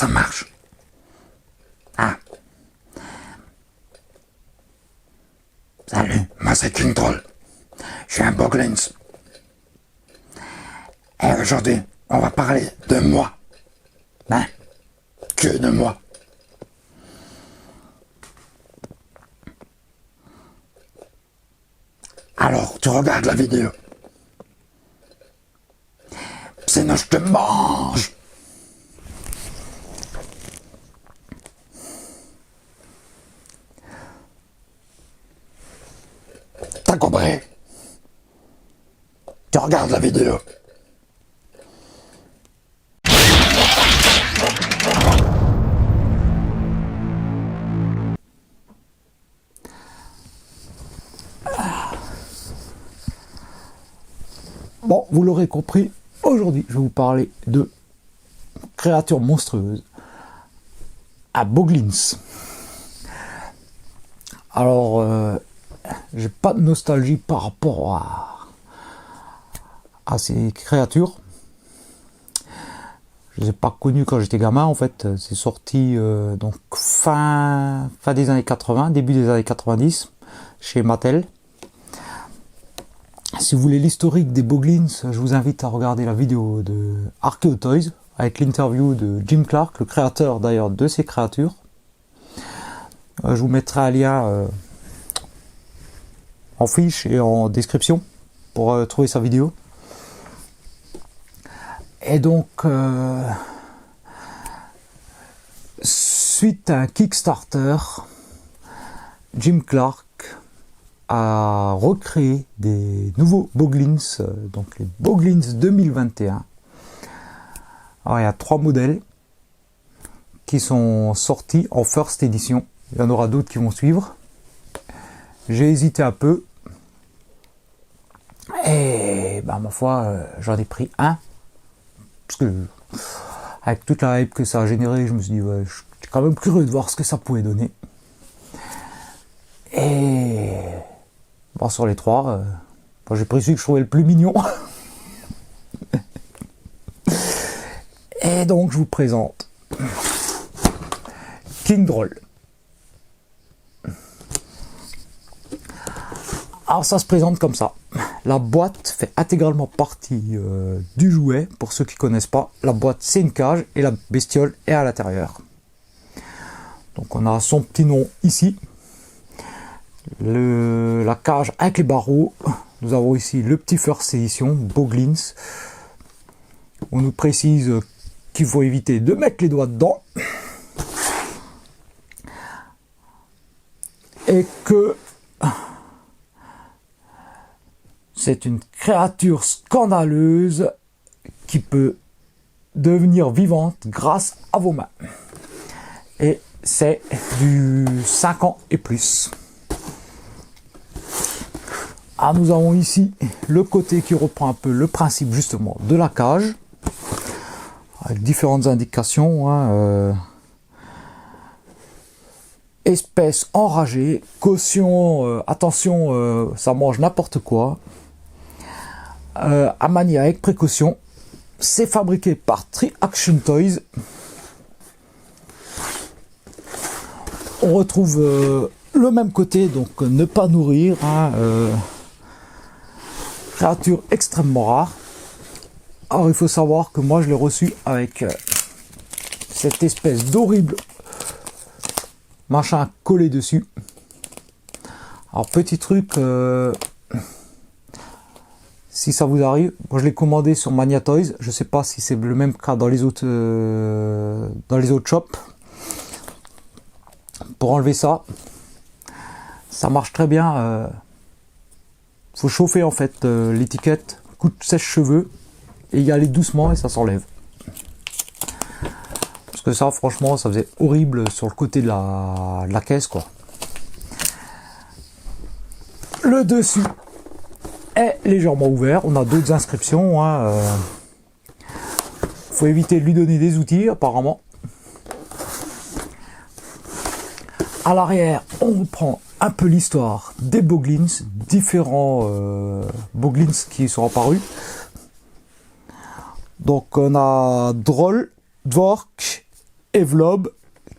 ça marche. Ah. Salut, moi c'est King Troll. Je suis un Boglins. Et aujourd'hui, on va parler de moi. Hein? Que de moi. Alors, tu regardes la vidéo. Sinon, je te mange. T'as compris? Tu regardes la vidéo. Bon, vous l'aurez compris, aujourd'hui, je vais vous parler de créatures monstrueuses à Boglins. Alors, j'ai pas de nostalgie par rapport à ces créatures. Je les ai pas connues quand j'étais gamin, en fait. C'est sorti donc fin des années 80, début des années 90, chez Mattel. Si vous voulez l'historique des Boglins, je vous invite à regarder la vidéo de Archeo Toys avec l'interview de Jim Clark, le créateur d'ailleurs de ces créatures. Je vous mettrai un lien en fiche et en description pour trouver sa vidéo. Et donc, suite à un Kickstarter, Jim Clark a recréé des nouveaux Boglins, donc les Boglins 2021. Alors, il y a 3 modèles qui sont sortis en first edition. Il y en aura d'autres qui vont suivre. J'ai hésité un peu. Et ma foi, j'en ai pris un. Parce que avec toute la hype que ça a généré, je me suis dit, ouais, je suis quand même curieux de voir ce que ça pouvait donner. Et bon, sur les 3, j'ai pris celui que je trouvais le plus mignon. Et donc je vous présente King Troll. Alors ça se présente comme ça. La boîte fait intégralement partie du jouet. Pour ceux qui ne connaissent pas, la boîte c'est une cage et la bestiole est à l'intérieur. Donc on a son petit nom ici. La cage avec les barreaux. Nous avons ici le petit first edition Boglins. On nous précise qu'il faut éviter de mettre les doigts dedans. Et que c'est une créature scandaleuse qui peut devenir vivante grâce à vos mains. Et c'est du 5 ans et plus. Ah, nous avons ici le côté qui reprend un peu le principe justement de la cage. Avec différentes indications. Espèce enragée, caution, attention, ça mange n'importe quoi. À manier avec précaution. C'est fabriqué par Tri-Action Toys. On retrouve le même côté, donc ne pas nourrir. Créature extrêmement rare. Alors il faut savoir que moi je l'ai reçu avec cette espèce d'horrible machin collé dessus. Alors petit truc, si ça vous arrive, moi je l'ai commandé sur Mania Toys, je sais pas si c'est le même cas dans les autres shops. Pour enlever ça, ça marche très bien. Faut chauffer en fait l'étiquette, coup de sèche-cheveux et y aller doucement et ça s'enlève. Parce que ça, franchement, ça faisait horrible sur le côté de la caisse, quoi. Le dessus est légèrement ouvert. On a d'autres inscriptions. Faut éviter de lui donner des outils, apparemment. À l'arrière, on reprend un peu l'histoire des Boglins, différents Boglins qui sont apparus. Donc on a Droll, Dvork Evlob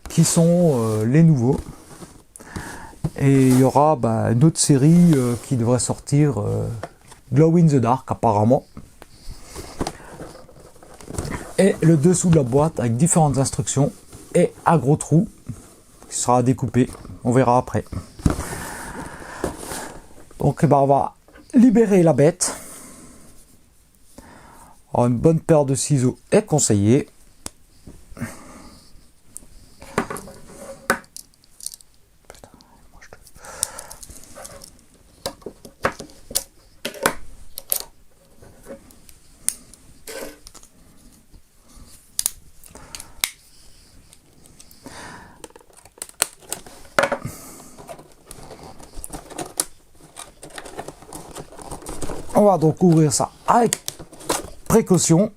qui sont les nouveaux. Et il y aura une autre série qui devrait sortir, Glow in the Dark apparemment. Et le dessous de la boîte avec différentes instructions et un gros trou qui sera découpé. On verra après. Donc on va libérer la bête. Alors, une bonne paire de ciseaux est conseillée. On va donc ouvrir ça avec précaution.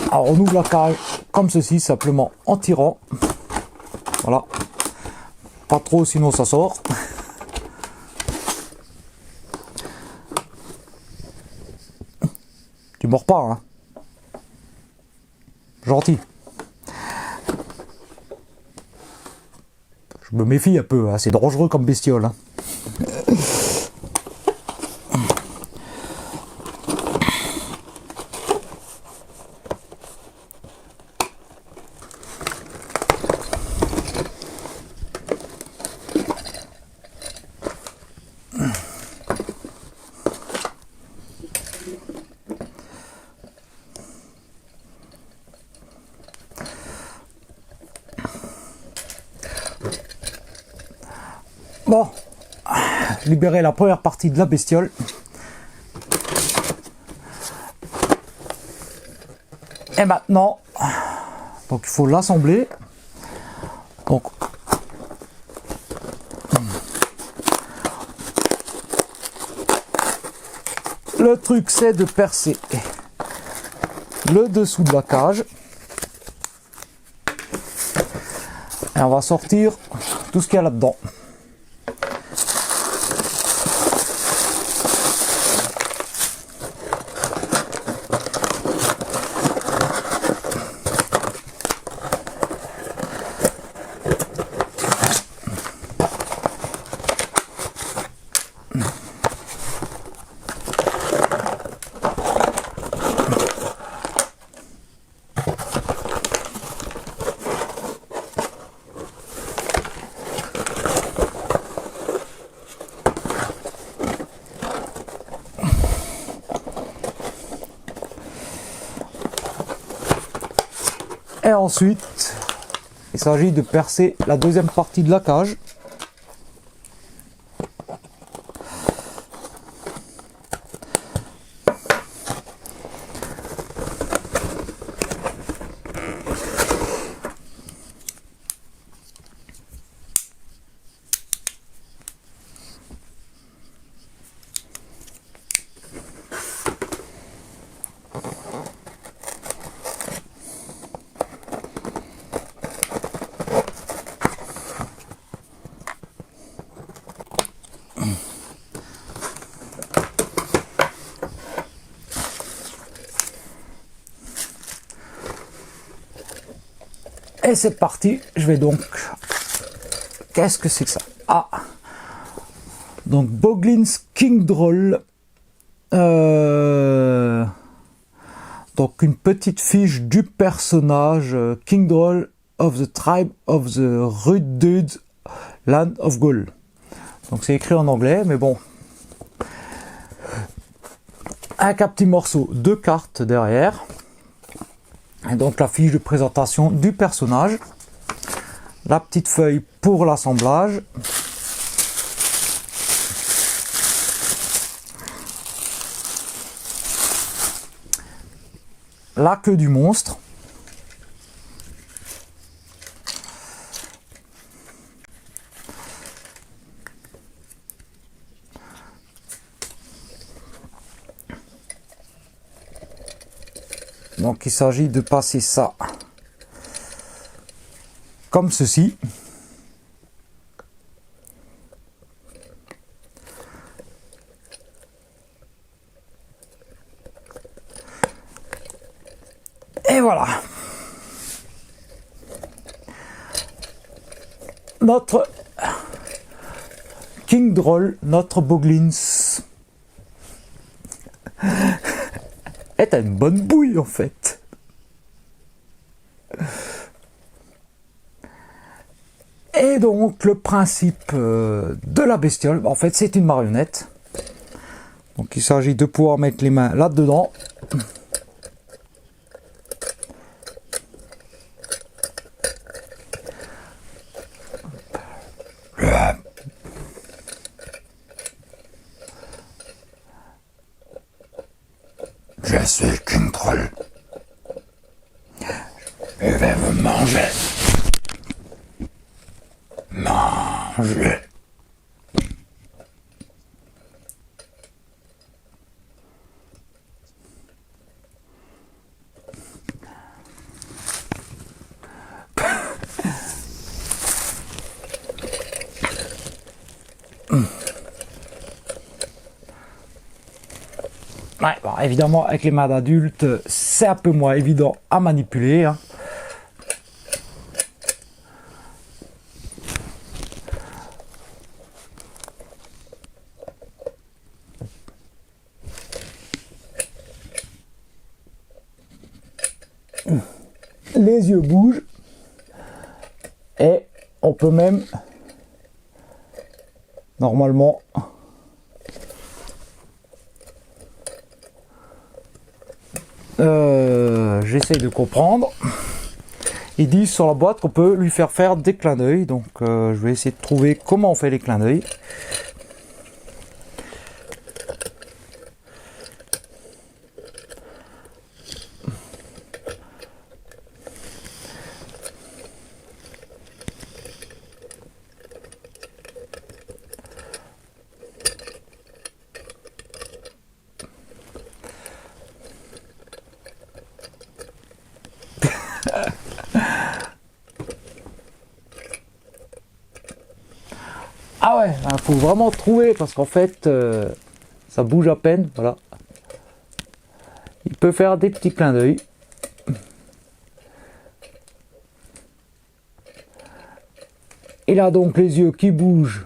Alors on ouvre la cage comme ceci, simplement en tirant. Voilà. Pas trop, sinon ça sort. Tu mords pas, hein. Gentil. Je me méfie un peu, hein. C'est dangereux comme bestiole, hein. Bon, libérer la première partie de la bestiole. Et maintenant, donc il faut l'assembler. Donc, le truc c'est de percer le dessous de la cage. Et on va sortir tout ce qu'il y a là-dedans. Et ensuite, il s'agit de percer la deuxième partie de la cage. Et c'est parti, je vais donc... Qu'est-ce que c'est que ça? Ah, donc Boglin's King Droll. Donc une petite fiche du personnage King Droll of the Tribe of the Rude Dudes, Land of Gaul. Donc c'est écrit en anglais, mais bon. Un petit morceau de cartes derrière. Et donc la fiche de présentation du personnage, la petite feuille pour l'assemblage, la queue du monstre, donc il s'agit de passer ça comme ceci. Et voilà. voilà. Notre King Droll, notre Boglins. T'as une bonne bouille en fait. Et donc le principe de la bestiole, en fait c'est une marionnette. Donc il s'agit de pouvoir mettre les mains là-dedans. Je suis qu'une troll. Je vais vous manger. Manger. Ouais, bon, évidemment, avec les mains d'adultes, c'est un peu moins évident à manipuler. Hein. Les yeux bougent et on peut même normalement j'essaie de comprendre. Ils disent sur la boîte qu'on peut lui faire des clins d'œil, donc je vais essayer de trouver comment on fait les clins d'œil. Ah ouais, il faut vraiment trouver parce qu'en fait ça bouge à peine, voilà. Il peut faire des petits clins d'œil. Il a donc les yeux qui bougent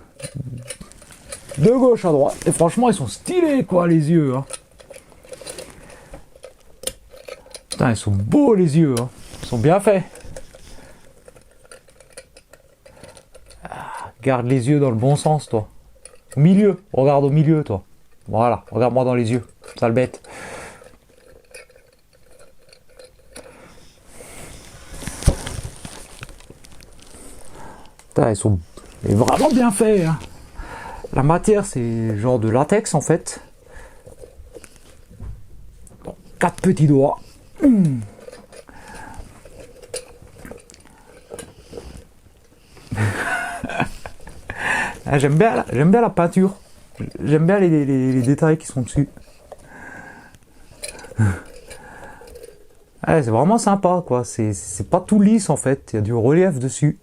de gauche à droite. Et franchement, ils sont stylés, quoi, les yeux. Hein. Putain, ils sont beaux, les yeux. Hein. Ils sont bien faits. Garde les yeux dans le bon sens, toi. Au milieu. Regarde au milieu, toi. Voilà. Regarde-moi dans les yeux. Sale bête. Putain, ils sont vraiment bien faits. Hein. La matière, c'est genre de latex, en fait. Bon, 4 petits doigts. Ah, j'aime bien la peinture. J'aime bien les détails qui sont dessus. Ah, c'est vraiment sympa, quoi. C'est pas tout lisse, en fait. Il y a du relief dessus.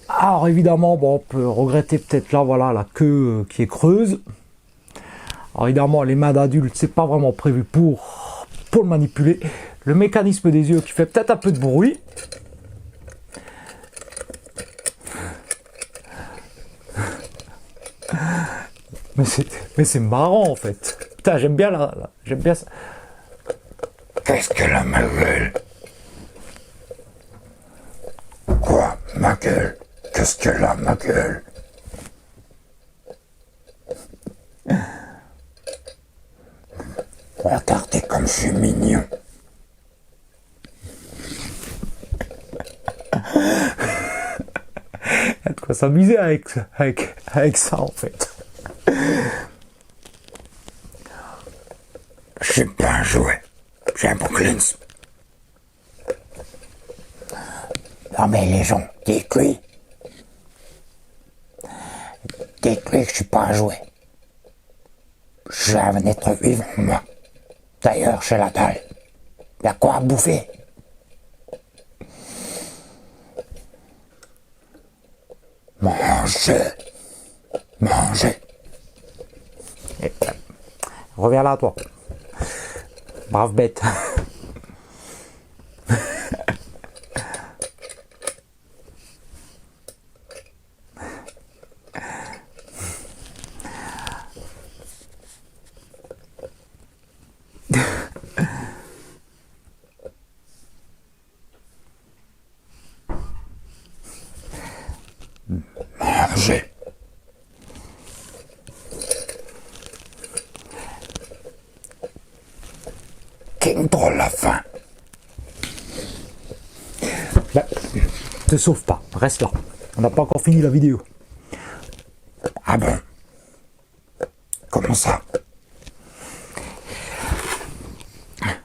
Alors, évidemment, bon, on peut regretter peut-être là, voilà, la queue qui est creuse. Alors, évidemment, les mains d'adultes, c'est pas vraiment prévu pour le manipuler. Le mécanisme des yeux qui fait peut-être un peu de bruit. Mais c'est marrant en fait. Putain, j'aime bien ça. Qu'est-ce qu'elle a, ma gueule? Quoi, ma gueule? Qu'est-ce qu'elle a, ma gueule? Regardez comme je suis mignon. Il y a de quoi s'amuser avec ça en fait. Je suis pas un jouet. J'ai un Boglins. Non mais les gens, dites-lui. Dites-lui que je suis pas un jouet. Je suis un être vivant, moi. D'ailleurs, chez la dalle. Y a quoi à bouffer? Mangez. Mangez. Reviens là, toi. Brave bête. Manger. King Droll la faim. Ben, te sauve pas, reste là. On n'a pas encore fini la vidéo. Ah bon? Comment ça?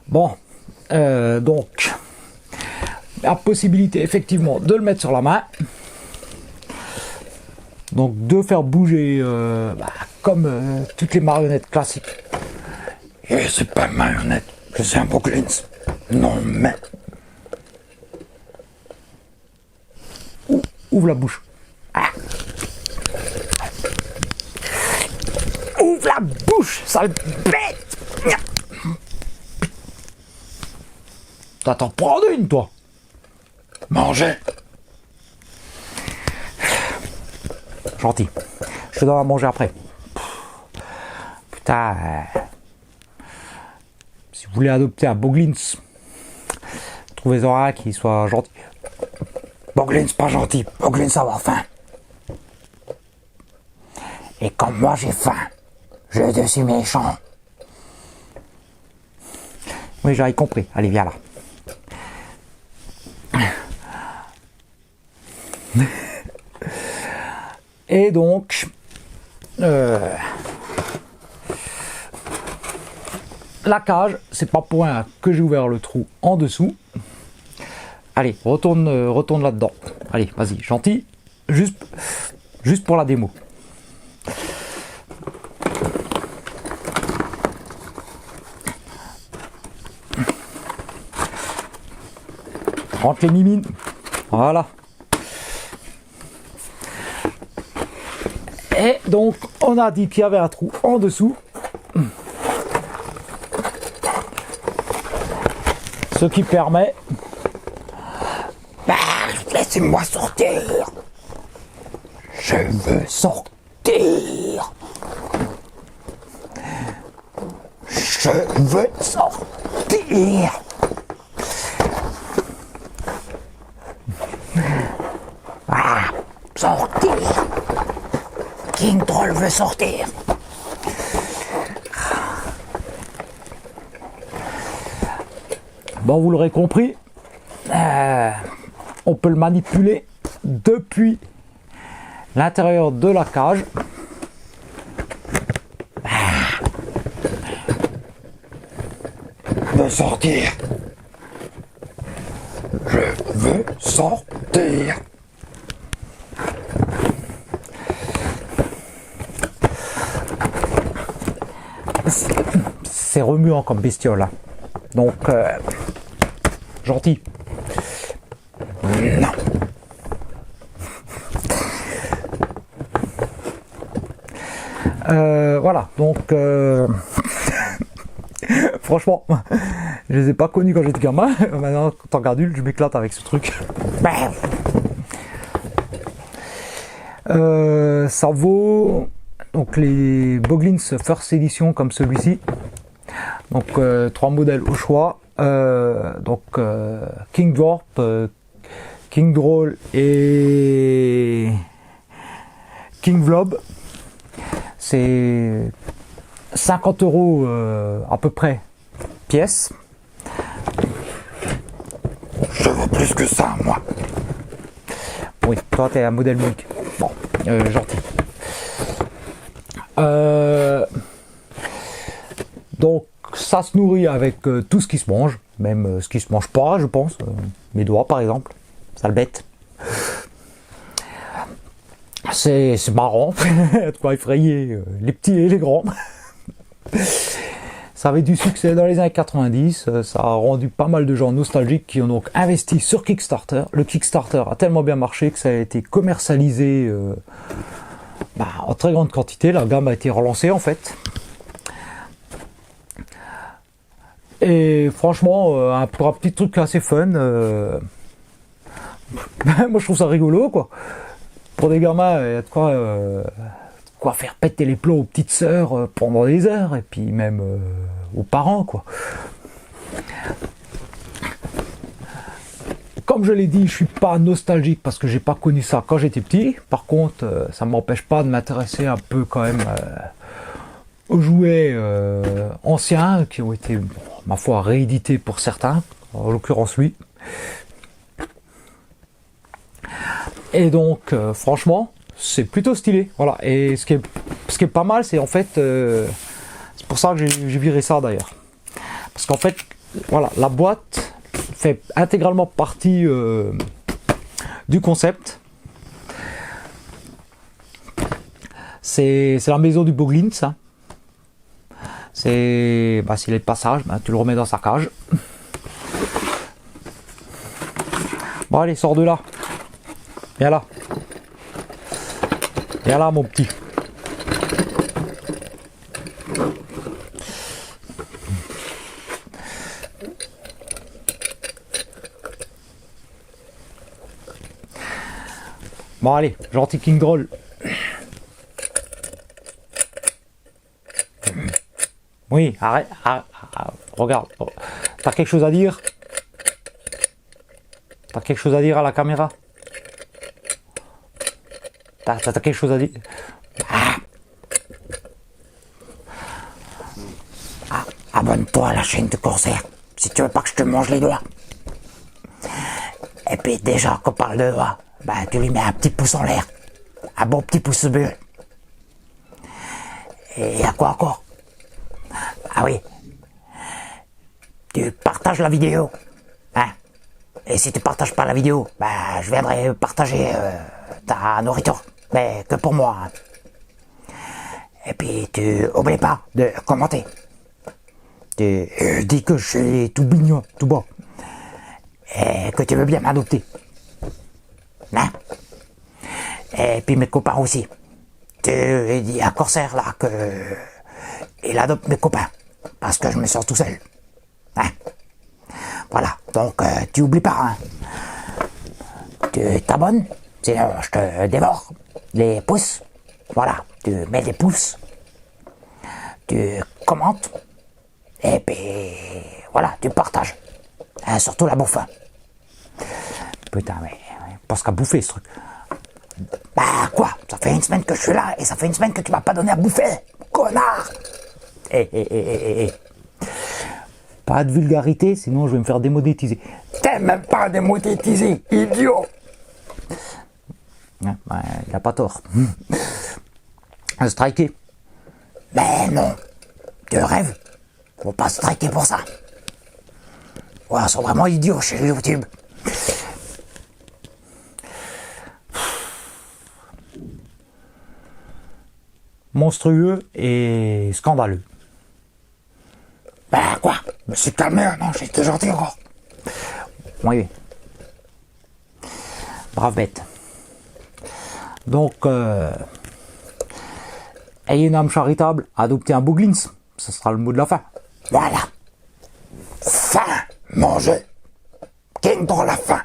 Bon, donc, la possibilité effectivement de le mettre sur la main. Donc de faire bouger comme toutes les marionnettes classiques. Et c'est pas une marionnette, je suis un Boglins. Non mais... Ouvre la bouche. Ah. Ouvre la bouche, sale bête. T'attends prendre une, toi. Manger. Gentil. Je te donne à manger après. Putain. Si vous voulez adopter un Boglins, trouvez-en un qui soit gentil. Boglins pas gentil, Boglins avoir faim. Et quand moi j'ai faim, je suis méchant. Oui, j'avais compris. Allez, viens là. Et donc, la cage, c'est pas pour rien que j'ai ouvert le trou en dessous. Allez, retourne là-dedans. Allez, vas-y, gentil. Juste pour la démo. Rentre les mimines. Voilà. Et donc, on a dit qu'il y avait un trou en dessous. Ce qui permet... Bah, laissez-moi sortir. Je veux sortir. Je veux sortir. Ah, sortir. King Droll veut sortir. Bon, vous l'aurez compris, on peut le manipuler depuis l'intérieur de la cage. De sortir. Je veux sortir. C'est remuant comme bestiole, hein. Donc gentil. Non. Voilà, donc franchement, je les ai pas connus quand j'étais gamin. Maintenant, en tant qu'adulte, je m'éclate avec ce truc. Ça vaut donc les Boglins First Edition comme celui-ci. Donc 3 modèles au choix. King Dwarf, King Droll et King Vlob. C'est 50 € à peu près pièce. Je veux plus que ça, moi. Oui, toi t'es un modèle unique. Bon, gentil. Donc ça se nourrit avec tout ce qui se mange, même ce qui se mange pas, je pense. Mes doigts par exemple, sale bête. C'est marrant, de quoi effrayer les petits et les grands. Ça avait du succès dans les années 90, ça a rendu pas mal de gens nostalgiques qui ont donc investi sur Kickstarter. Le Kickstarter a tellement bien marché que ça a été commercialisé en très grande quantité. La gamme a été relancée en fait. Et franchement, pour un petit truc assez fun, moi je trouve ça rigolo quoi. Pour des gamins, il y a de quoi faire péter les plombs aux petites sœurs pendant des heures, et puis même aux parents quoi. Comme je l'ai dit, je suis pas nostalgique parce que j'ai pas connu ça quand j'étais petit. Par contre, ça m'empêche pas de m'intéresser un peu quand même aux jouets anciens qui ont été, ma foi, réédités pour certains, en l'occurrence lui. Et donc, franchement, c'est plutôt stylé. Voilà. Et ce qui est pas mal, c'est en fait, c'est pour ça que j'ai viré ça d'ailleurs. Parce qu'en fait, voilà, la boîte fait intégralement partie du concept. C'est la maison du Boglins. Hein. C'est s'il est de passage, tu le remets dans sa cage. Bon allez, sors de là. Viens là. Viens là mon petit. Bon allez, gentil King Droll. Oui, arrête, regarde. T'as quelque chose à dire? T'as quelque chose à dire à la caméra? T'as quelque chose à dire? Abonne-toi à la chaîne de Corsair, si tu veux pas que je te mange les doigts. Et puis déjà qu'on parle de doigts, tu lui mets un petit pouce en l'air. Un bon petit pouce bleu. Et à quoi encore? Ah oui. Tu partages la vidéo. Hein? Et si tu partages pas la vidéo, je viendrai partager ta nourriture. Mais que pour moi. Hein. Et puis tu oublies pas de commenter. Tu dis que je suis tout mignon, tout beau. Et que tu veux bien m'adopter. Hein? Et puis mes copains aussi. Tu dis à Corsair là que il adopte mes copains. Parce que je me sens tout seul. Hein? Voilà, donc tu oublies pas. Hein? Tu t'abonnes, sinon je te dévore. Les pouces. Voilà, tu mets des pouces. Tu commentes. Et puis voilà, tu partages. Hein, surtout la bouffe. Putain, mais parce qu'à bouffer ce truc. Quoi? Ça fait une semaine que je suis là et ça fait une semaine que tu m'as pas donné à bouffer, connard! Pas de vulgarité, sinon je vais me faire démonétiser. T'es même pas démonétisé, idiot! Il a pas tort. Striker. Mais non, tu rêves. Faut pas striker pour ça. Ouais, ils sont vraiment idiots chez YouTube. Monstrueux et scandaleux. Quoi? Je me suis calmé, non, j'étais gentil encore. Oui. Brave bête. Donc, ayez une âme charitable, adoptez un Boglins. Ce sera le mot de la fin. Voilà. Faim, manger. King dans la faim.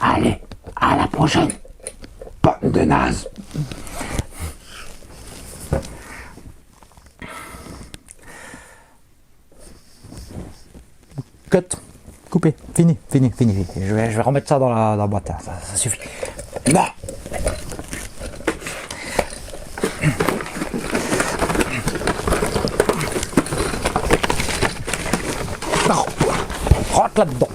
Allez, à la prochaine. Pomme de naze. Cut. Coupé. Fini. Je vais remettre ça dans la boîte. Ça suffit. Non. Non. Rentre là-dedans.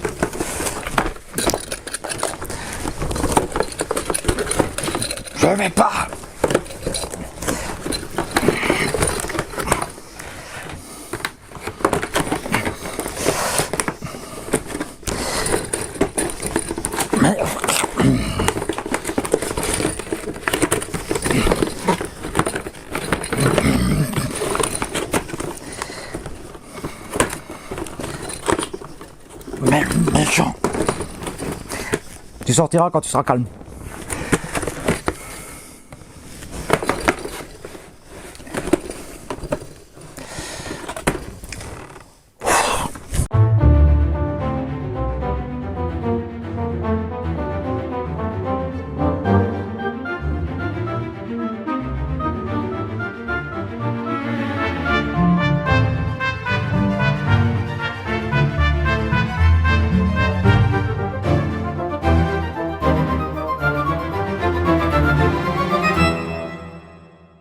Je vais pas. Tu sortiras quand tu seras calme.